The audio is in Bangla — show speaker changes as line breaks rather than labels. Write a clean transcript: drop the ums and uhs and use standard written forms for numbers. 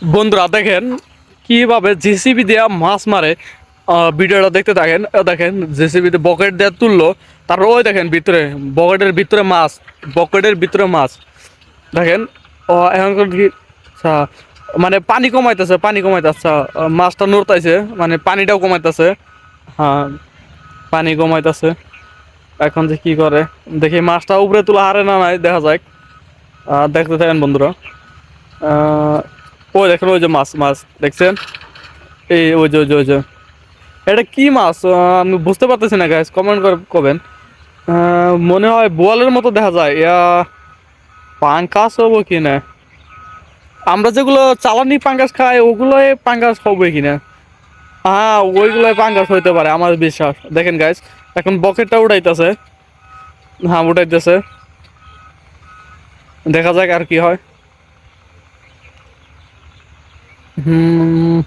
বন্ধুরা দেখেন কিভাবে জেসিবি দিয়ে মাছ মারে। ভিডিওটা দেখতে থাকেন। দেখেন জেসিবি দিয়ে বকেট দিয়ে তুললো, তারপর ওই দেখেন ভিতরে বকেটের ভিতরে মাছ, বকেটের ভিতরে মাছ দেখেন। এখন কি আচ্ছা, মানে পানি কমাইতেছে, পানি কমাইতেছে। আচ্ছা, মাছটা নড়তাইছে, মানে পানিটাও কমাইতেছে। হ্যাঁ, পানি কমাইতেছে। এখন যে কি করে দেখি, মাছটা উপরে তোলা হারে না নাই দেখা যায়। দেখতে থাকেন বন্ধুরা। আহ, ওই দেখেন, ওই যে মাছ, মাছ দেখছেন? এই ওই যে ওই যে ওই যে এটা কি মাছ? আমি বুঝতে পারতেছি না গাইস, কমেন্ট করে কবেন। মনে হয় বোয়ালের মতো দেখা যায়। পাঙ্কাস হবো কি না? আমরা যেগুলো চালানি পাঙ্গাস খাই ওগুলোই পাঙ্গাস হবে কিনা। হ্যাঁ, ওইগুলোই পাঙ্গাস হইতে পারে আমার বিশ্বাস। দেখেন গাইস, এখন বকেটটা উঠাইতেছে। হ্যাঁ, উঠাইতেছে। দেখা যাক আর কি হয়। হুম।